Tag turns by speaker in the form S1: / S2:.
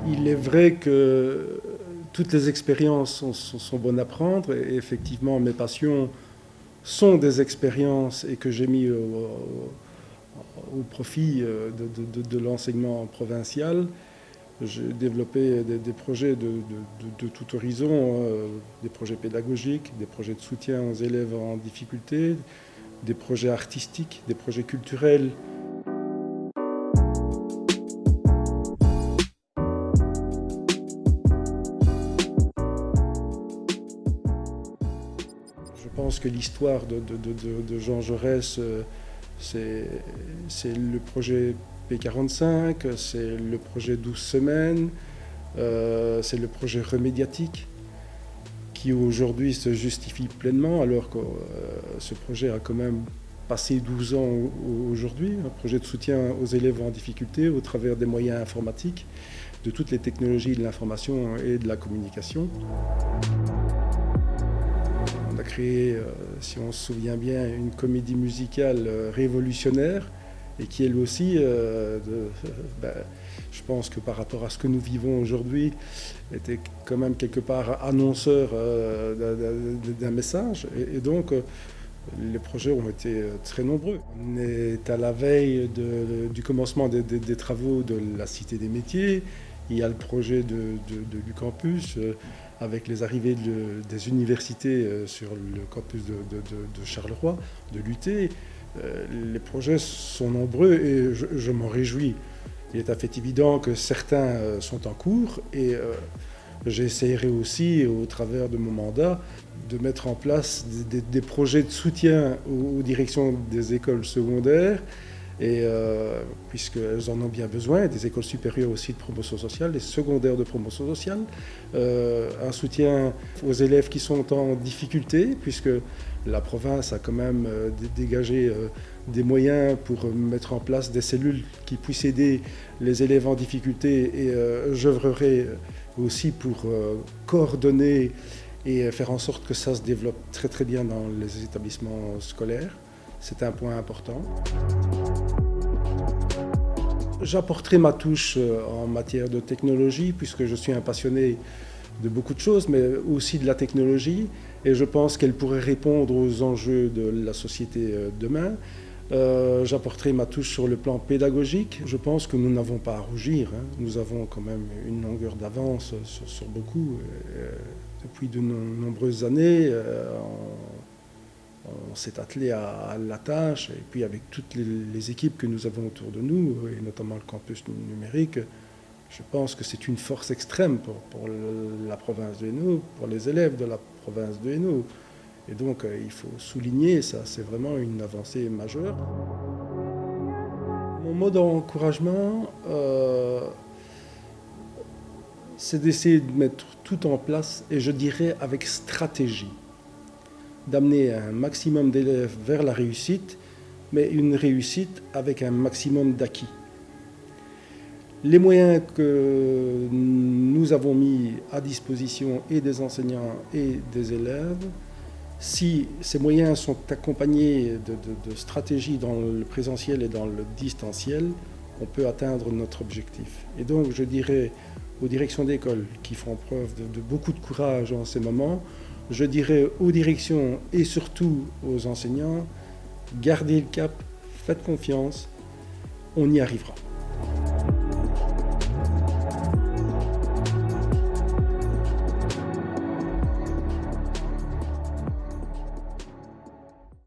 S1: Il est vrai que toutes les expériences sont bonnes à prendre et effectivement mes passions sont des expériences et que j'ai mis au profit de l'enseignement provincial. J'ai développé des projets de tout horizon, des projets pédagogiques, des projets de soutien aux élèves en difficulté, des projets artistiques, des projets culturels. Je pense que l'histoire de Jean Jaurès, c'est le projet P45, c'est le projet 12 semaines, c'est le projet remédiatique qui aujourd'hui se justifie pleinement alors que ce projet a quand même passé 12 ans aujourd'hui, un projet de soutien aux élèves en difficulté au travers des moyens informatiques, de toutes les technologies de l'information et de la communication. On a créé, si on se souvient bien, une comédie musicale révolutionnaire et qui elle aussi, je pense que par rapport à ce que nous vivons aujourd'hui, était quand même quelque part annonceur d'un message. Et donc, les projets ont été très nombreux. On est à la veille du commencement des travaux de la Cité des métiers. Il y a le projet du campus avec les arrivées des universités sur le campus de Charleroi, de l'UT. Les projets sont nombreux et je m'en réjouis. Il est à fait évident que certains sont en cours et j'essaierai aussi, au travers de mon mandat, de mettre en place des projets de soutien aux directions des écoles secondaires, et puisqu'elles en ont bien besoin, des écoles supérieures aussi de promotion sociale, des secondaires de promotion sociale, un soutien aux élèves qui sont en difficulté, puisque la province a quand même dégagé des moyens pour mettre en place des cellules qui puissent aider les élèves en difficulté, et j'œuvrerai aussi pour coordonner et faire en sorte que ça se développe très très bien dans les établissements scolaires. C'est un point important. J'apporterai ma touche en matière de technologie, puisque je suis un passionné de beaucoup de choses, mais aussi de la technologie, et je pense qu'elle pourrait répondre aux enjeux de la société demain. J'apporterai ma touche sur le plan pédagogique. Je pense que nous n'avons pas à rougir, hein. Nous avons quand même une longueur d'avance sur beaucoup. Depuis de nombreuses années, on s'est attelé à la tâche, et puis avec toutes les équipes que nous avons autour de nous, et notamment le campus numérique, je pense que c'est une force extrême pour la province de Hainaut, pour les élèves de la province de Hainaut. Et donc il faut souligner ça, c'est vraiment une avancée majeure. Mon mot d'encouragement, c'est d'essayer de mettre tout en place, et je dirais avec stratégie, d'amener un maximum d'élèves vers la réussite, mais une réussite avec un maximum d'acquis. Les moyens que nous avons mis à disposition et des enseignants et des élèves, si ces moyens sont accompagnés de stratégies dans le présentiel et dans le distanciel, on peut atteindre notre objectif. Et donc je dirais aux directions d'école qui font preuve de beaucoup de courage en ces moments, je dirais aux directions et surtout aux enseignants, gardez le cap, faites confiance, on y arrivera.